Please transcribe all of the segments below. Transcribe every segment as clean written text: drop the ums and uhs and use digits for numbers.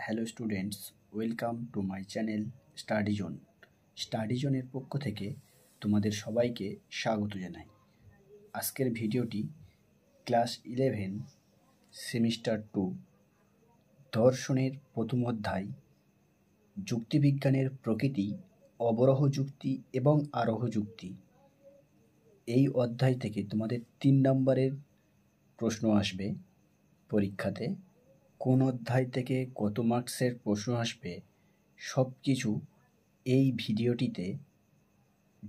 Hello students, welcome to my channel study zone. Study জোনের পক্ষ থেকে তোমাদের সবাইকে স্বাগত জানাই। আজকের ভিডিওটি ক্লাস 11 সেমিস্টার 2 দর্শনের প্রথম অধ্যায় যুক্তিবিজ্ঞানের প্রকৃতি, অবরোহ যুক্তি এবং আরোহ যুক্তি। এই অধ্যায় থেকে তোমাদের 3 নম্বরের প্রশ্ন আসবে পরীক্ষাতে। কোন অধ্যায় থেকে কত মার্কসের প্রশ্ন আসবে সব কিছু এই ভিডিওটিতে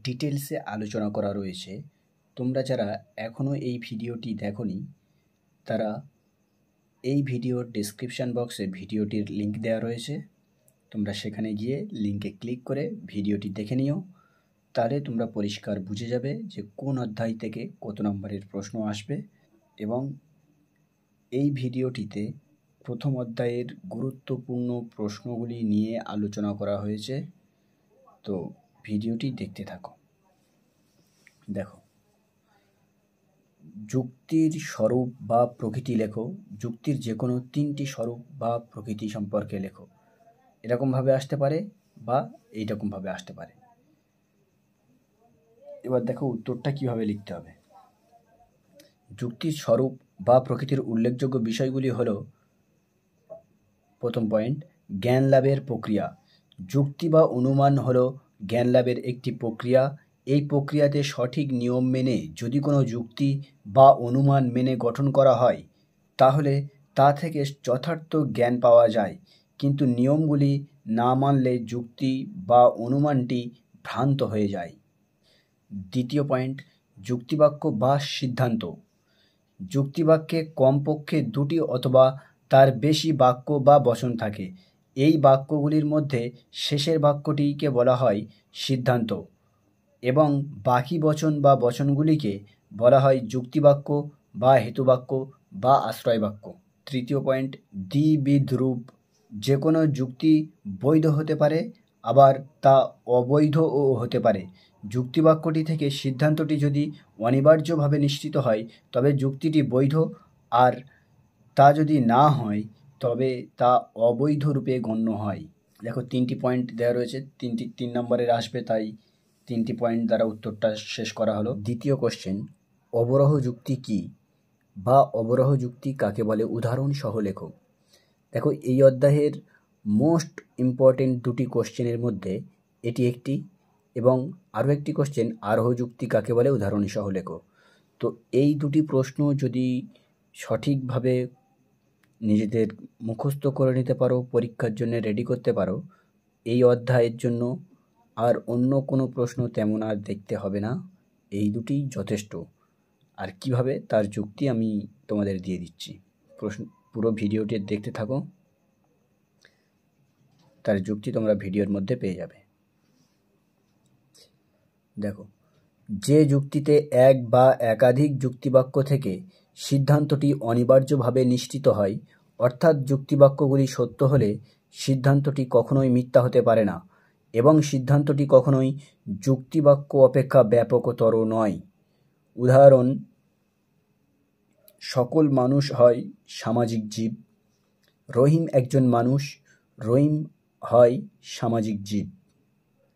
ডিটেলসে আলোচনা করা রয়েছে। তোমরা যারা এখনও এই ভিডিওটি দেখোনি তারা এই ভিডিওর ডেসক্রিপশান বক্সে ভিডিওটির লিঙ্ক দেওয়া রয়েছে, তোমরা সেখানে গিয়ে লিঙ্কে ক্লিক করে ভিডিওটি দেখে নিও। তাহলে তোমরা পরিষ্কার বুঝে যাবে যে কোন অধ্যায় থেকে কত নম্বরের প্রশ্ন আসবে। এবং এই ভিডিওটিতে প্রথম অধ্যায়ের গুরুত্বপূর্ণ প্রশ্নগুলি নিয়ে আলোচনা করা হয়েছে, তো ভিডিওটি দেখতে থাকো। দেখো, যুক্তির স্বরূপ বা প্রকৃতি লেখো। যুক্তির যে কোনো 3টি স্বরূপ বা প্রকৃতি সম্পর্কে লেখো। এরকমভাবে আসতে পারে বা এইরকমভাবে আসতে পারে। এবার দেখো উত্তরটা কিভাবে লিখতে হবে। যুক্তির স্বরূপ বা প্রকৃতির উল্লেখযোগ্য বিষয়গুলি হলো, প্রথম পয়েন্ট, জ্ঞান লাভের প্রক্রিয়া। যুক্তি বা অনুমান হলো জ্ঞান লাভের একটি প্রক্রিয়া। এই প্রক্রিয়াতে সঠিক নিয়ম মেনে যদি কোনো যুক্তি বা অনুমান মেনে গঠন করা হয় তাহলে তা থেকে যথার্থ জ্ঞান পাওয়া যায়, কিন্তু নিয়মগুলি না মানলে যুক্তি বা অনুমানটি ভ্রান্ত হয়ে যায়। দ্বিতীয় পয়েন্ট, যুক্তিবাক্য বা সিদ্ধান্ত। যুক্তিবাক্যে কমপক্ষে 2টি অথবা তার বেশি বাক্য বা বচন থাকে। এই বাক্যগুলির মধ্যে শেষের বাক্যটিকে বলা হয় সিদ্ধান্ত এবং বাকি বচন বা বচনগুলিকে বলা হয় যুক্তিবাক্য বা হেতুবাক্য বা আশ্রয় বাক্য। তৃতীয় পয়েন্ট, দ্বিবিধ রূপ। যে কোনো যুক্তি বৈধ হতে পারে, আবার তা অবৈধও হতে পারে। যুক্তিবাক্যটি থেকে সিদ্ধান্তটি যদি অনিবার্যভাবে নিশ্চিত হয় তবে যুক্তিটি বৈধ, আর তা যদি না হয় তবে তা অবৈধ রূপে গণ্য হয়। দেখো 3টি পয়েন্ট দেওয়া রয়েছে, 3 নম্বরের আসবে, তাই 3টি পয়েন্ট দ্বারা উত্তরটা শেষ করা হলো। দ্বিতীয় কোশ্চেন, অবরোহ যুক্তি কি বা অবরোহ যুক্তি কাকে বলে, উদাহরণ সহ লেখো। দেখো, এই অধ্যায়ের মোস্ট ইম্পর্টেন্ট 2টি কোশ্চেনের মধ্যে এটি একটি, এবং আরও একটি কোশ্চেন, আরোহ যুক্তি কাকে বলে, উদাহরণ সহ লেখো। তো এই 2টি প্রশ্ন যদি সঠিকভাবে নিজেদের মুখস্থ করে নিতে পারো, পরীক্ষার জন্য রেডি করতে পারো, এই অধ্যায়ের জন্য আর অন্য কোনো প্রশ্ন তেমন আর দেখতে হবে না। এই 2টিই যথেষ্ট। আর কিভাবে তার যুক্তি আমি তোমাদের দিয়ে দিচ্ছি, পুরো ভিডিওটি দেখতে থাকো, তার যুক্তি তোমরা ভিডিওর মধ্যে পেয়ে যাবে। দেখো, যে যুক্তিতে এক বা একাধিক যুক্তিবাক্য থেকে সিদ্ধান্তটি অনিবার্যভাবে নিশ্চিত হয়, অর্থাৎ যুক্তিবাক্যগুলি সত্য হলে সিদ্ধান্তটি কখনোই মিথ্যা হতে পারে না এবং সিদ্ধান্তটি কখনোই যুক্তিবাক্য অপেক্ষা ব্যাপকতর নয়। উদাহরণ, সকল মানুষ হয় সামাজিক জীব। রহিম একজন মানুষ, রহিম হয় সামাজিক জীব।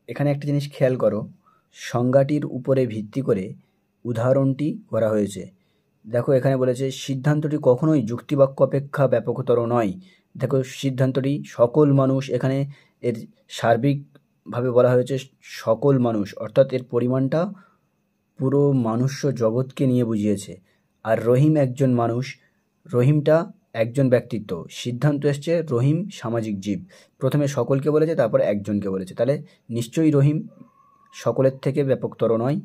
এখানে একটা জিনিস খেয়াল করো, সংজ্ঞাটির উপরে ভিত্তি করে উদাহরণটি করা হয়েছে। দেখো, এখানে বলেছে সিদ্ধান্তটি কখনোই যুক্তিবাক্য অপেক্ষা ব্যাপকতর নয়। দেখো, সিদ্ধান্তটি সকল মানুষ, এখানে এর সার্বিকভাবে বলা হয়েছে সকল মানুষ, অর্থাৎ এর পরিমাণটা পুরো মানুষ্য জগৎকে নিয়ে বুঝিয়েছে। আর রহিম একজন মানুষ, রহিমটা একজন ব্যক্তিত্ব, সিদ্ধান্ত এসছে রহিম সামাজিক জীব। প্রথমে সকলকে বলেছে, তারপর একজনকে বলেছে, তাহলে নিশ্চয়ই রহিম সকলের থেকে ব্যাপকতর নয়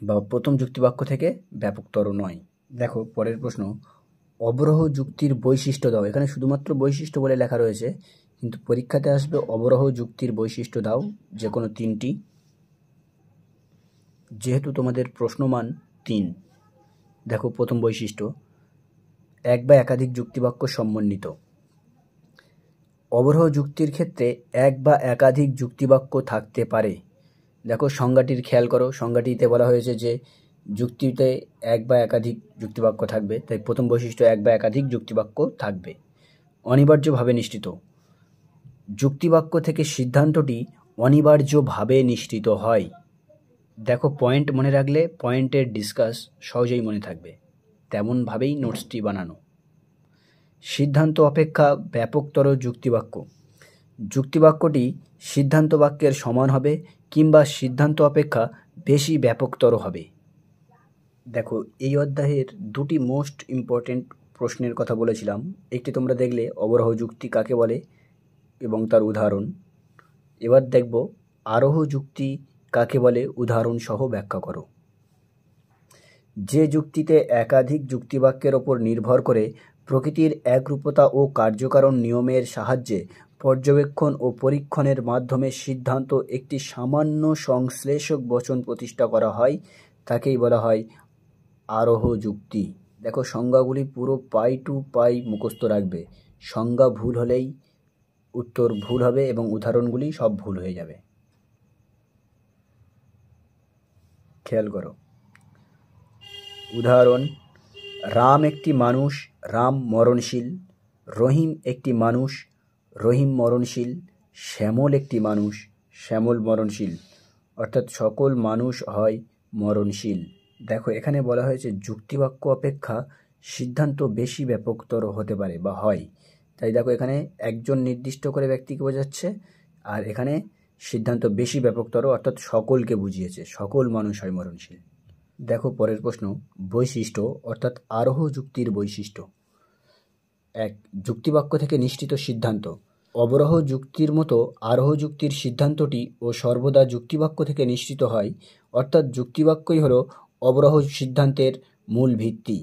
বা প্রথম যুক্তিবাক্য থেকে ব্যাপকতর নয়। দেখো, পরের প্রশ্ন, অবরোহ যুক্তির বৈশিষ্ট্য দাও। এখানে শুধুমাত্র বৈশিষ্ট্য বলে লেখা রয়েছে, কিন্তু পরীক্ষাতে আসবে অবরোহ যুক্তির বৈশিষ্ট্য দাও, যে কোনো 3টি, যেহেতু তোমাদের প্রশ্নমান 3। দেখো, প্রথম বৈশিষ্ট্য, এক বা একাধিক যুক্তিবাক্য সমন্বিত। অবরোহ যুক্তির ক্ষেত্রে এক বা একাধিক যুক্তিবাক্য থাকতে পারে। দেখো, সংজ্ঞাটির খেয়াল করো, সংজ্ঞাটিতে বলা হয়েছে যে যুক্তিতে এক বা একাধিক যুক্তিবাক্য থাকবে, তাই প্রথম বৈশিষ্ট্য এক বা একাধিক যুক্তিবাক্য থাকবে। অনিবার্যভাবে নিশ্চিত। যুক্তিবাক্য থেকে সিদ্ধান্তটি অনিবার্যভাবে নিশ্চিত হয়। দেখো, পয়েন্ট মনে রাখলে পয়েন্টের ডিসকাস সহজেই মনে থাকবে, তেমনভাবেই নোটসটি বানানো। সিদ্ধান্ত অপেক্ষা ব্যাপকতর যুক্তিবাক্য। যুক্তিবাক্যটি সিদ্ধান্ত বাক্যের সমান হবে কিংবা সিদ্ধান্ত অপেক্ষা বেশি ব্যাপকতর হবে। দেখো, এই অধ্যায়ের দুটি মোস্ট ইম্পর্টেন্ট প্রশ্নের কথা বলেছিলাম। একটি তোমরা দেখলে অবরোহ যুক্তি কাকে বলে এবং তার উদাহরণ। এবার দেখব আরোহ যুক্তি কাকে বলে, উদাহরণ সহ ব্যাখ্যা করো। যে যুক্তিতে একাধিক যুক্তিবাক্যের ওপর নির্ভর করে প্রকৃতির একরূপতা ও কার্যকারণ নিয়মের সাহায্যে পর্যবেক্ষণ ও পরীক্ষণের মাধ্যমে সিদ্ধান্ত একটি সামান্য সংশ্লেষক বচন প্রতিষ্ঠা করা হয়, তাকেই বলা হয় আরোহ যুক্তি। দেখো, সংজ্ঞাগুলি পুরো পাই টু পাই মুখস্থ রাখবে। সংজ্ঞা ভুল হলেই উত্তর ভুল হবে এবং উদাহরণগুলি সব ভুল হয়ে যাবে। খেয়াল করো, উদাহরণ: রাম একটি মানুষ, রাম মরণশীল। রহিম একটি মানুষ, রহিম মরণশীল। শ্যামল একটি মানুষ, শ্যামল মরণশীল। অর্থাৎ সকল মানুষ হয় মরণশীল। দেখো, এখানে বলা হয়েছে যুক্তিবাক্য অপেক্ষা সিদ্ধান্ত বেশি ব্যাপকতর হতে পারে বা হয়। তাই দেখো, এখানে একজন নির্দিষ্ট করে ব্যক্তিকে বোঝাচ্ছে, আর এখানে সিদ্ধান্ত বেশি ব্যাপকতর অর্থাৎ সকলকে বুঝিয়েছে, সকল মানুষ হয় মরণশীল। দেখো পরের প্রশ্ন, বৈশিষ্ট্য অর্থাৎ আরোহ যুক্তির বৈশিষ্ট্য। 1. যুক্তিবাক্য থেকে নিশ্চিত সিদ্ধান্ত। অবরোহ যুক্তির মতো আরোহ যুক্তির সিদ্ধান্তটি ও সর্বদা যুক্তিবাক্য থেকে নিশ্চিত হয়, অর্থাৎ যুক্তিবাক্যই হল অবরোহ সিদ্ধান্তের মূল ভিত্তি।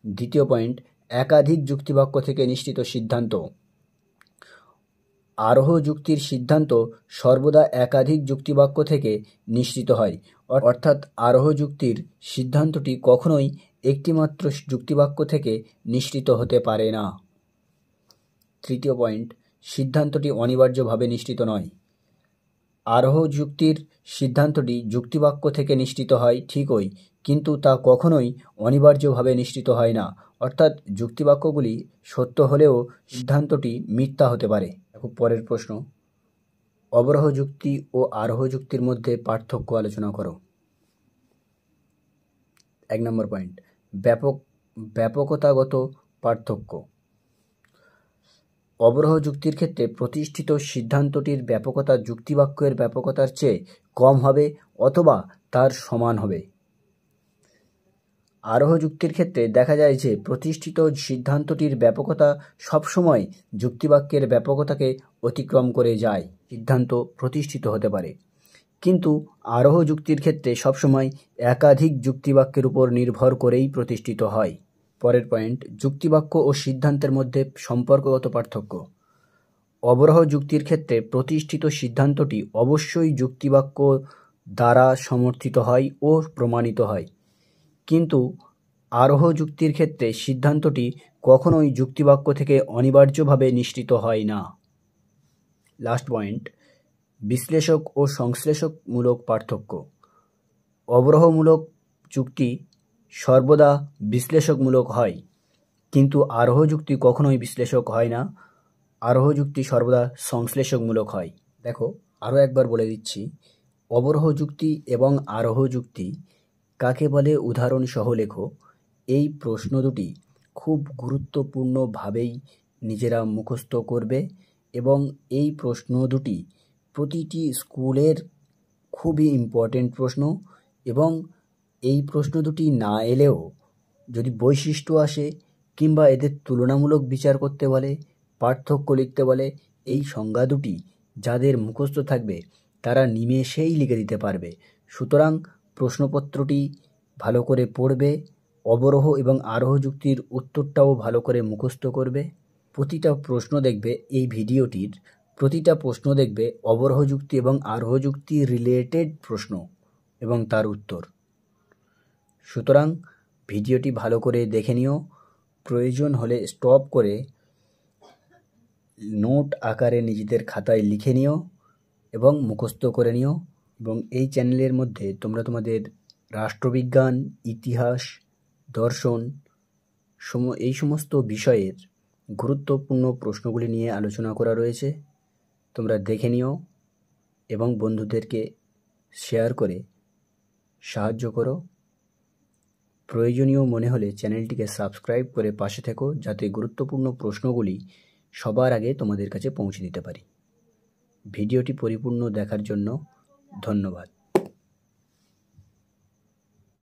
2 পয়েন্ট, একাধিক যুক্তিবাক্য থেকে নিশ্চিত সিদ্ধান্ত। আরোহ যুক্তির সিদ্ধান্ত সর্বদা একাধিক যুক্তিবাক্য থেকে নিশ্চিত হয়, অর্থাৎ আরোহ যুক্তির সিদ্ধান্তটি কখনোই একটিমাত্র যুক্তিবাক্য থেকে নিশ্চিত হতে পারে না। 3 পয়েন্ট, সিদ্ধান্তটি অনিবার্যভাবে নিশ্চিত নয়। আরোহ যুক্তির সিদ্ধান্তটি যুক্তিবাক্য থেকে নিশ্চিত হয় ঠিকই, কিন্তু তা কখনোই অনিবার্যভাবে নিশ্চিত হয় না, অর্থাৎ যুক্তিবাক্যগুলি সত্য হলেও সিদ্ধান্তটি মিথ্যা হতে পারে। খুব পরের প্রশ্ন, অবরোহ যুক্তি ও আরোহ যুক্তির মধ্যে পার্থক্য আলোচনা করো। 1 নম্বর পয়েন্ট, ব্যাপকতাগত পার্থক্য। অবরোহ যুক্তির ক্ষেত্রে প্রতিষ্ঠিত সিদ্ধান্তটির ব্যাপকতা যুক্তিবাক্যের ব্যাপকতার চেয়ে কম হবে অথবা তার সমান হবে। আরোহ যুক্তির ক্ষেত্রে দেখা যায় যে প্রতিষ্ঠিত সিদ্ধান্তটির ব্যাপকতা সবসময় যুক্তিবাক্যের ব্যাপকতাকে অতিক্রম করে যায়, সিদ্ধান্ত প্রতিষ্ঠিত হতে পারে। কিন্তু আরোহ যুক্তির ক্ষেত্রে সবসময় একাধিক যুক্তিবাক্যের উপর নির্ভর করেই প্রতিষ্ঠিত হয়। পরের পয়েন্ট, যুক্তিবাক্য ও সিদ্ধান্তের মধ্যে সম্পর্কগত পার্থক্য। অবরোহ যুক্তির ক্ষেত্রে প্রতিষ্ঠিত সিদ্ধান্তটি অবশ্যই যুক্তিবাক্য দ্বারা সমর্থিত হয় ও প্রমাণিত হয়, কিন্তু আরোহ যুক্তির ক্ষেত্রে সিদ্ধান্তটি কখনোই যুক্তিবাক্য থেকে অনিবার্যভাবে নিশ্চিত হয় না। লাস্ট পয়েন্ট, বিশ্লেষক ও সংশ্লেষকমূলক পার্থক্য। অবরোহমূলক যুক্তি সর্বদা বিশ্লেষকমূলক হয়, কিন্তু আরোহ যুক্তি কখনোই বিশ্লেষক হয় না, আরোহ যুক্তি সর্বদা সংশ্লেষকমূলক হয়। দেখো, আরও একবার বলে দিচ্ছি, অবরোহ যুক্তি এবং আরোহ যুক্তি কাকে বলে উদাহরণ সহ লেখো। এই প্রশ্ন দুটি খুব গুরুত্বপূর্ণভাবেই নিজেরা মুখস্থ করবে এবং এই প্রশ্ন দুটি প্রতিটি স্কুলের খুবই ইম্পর্টেন্ট প্রশ্ন, এবং এই প্রশ্ন দুটি না এলেও যদি বৈশিষ্ট্য আসে কিংবা এদের তুলনামূলক বিচার করতে বলে, পার্থক্য লিখতে বলে, এই সংজ্ঞা দুটি যাদের মুখস্থ থাকবে তারা নিমেষেই লিখে দিতে পারবে। সুতরাং প্রশ্নপত্রটি ভালো করে পড়বে, অবরোহ এবং আরোহ যুক্তির উত্তরটাও ভালো করে মুখস্থ করবে। প্রতিটা প্রশ্ন দেখবে, এই ভিডিওটির প্রতিটা প্রশ্ন দেখবে অবরোহ যুক্তি এবং আরোহ যুক্তি রিলেটেড প্রশ্ন এবং তার উত্তর। সুতরাং ভিডিওটি ভালো করে দেখে নিও, প্রয়োজন হলে স্টপ করে নোট আকারে নিজেদের খাতায় লিখে নিও এবং মুখস্থ করে নিও। এবং এই চ্যানেলের মধ্যে তোমরা তোমাদের রাষ্ট্রবিজ্ঞান, ইতিহাস, দর্শন এই সমস্ত বিষয়ের গুরুত্বপূর্ণ প্রশ্নগুলি নিয়ে আলোচনা করা রয়েছে। তোমরা দেখে নিও এবং বন্ধুদেরকে শেয়ার করে সাহায্য করো। প্রয়োজনীয় মনে হলে চ্যানেলটিকে সাবস্ক্রাইব করে পাশে থেকো, যাতে গুরুত্বপূর্ণ প্রশ্নগুলি সবার আগে তোমাদের কাছে পৌঁছে দিতে পারি। ভিডিওটি পরিপূর্ণ দেখার জন্য ধন্যবাদ।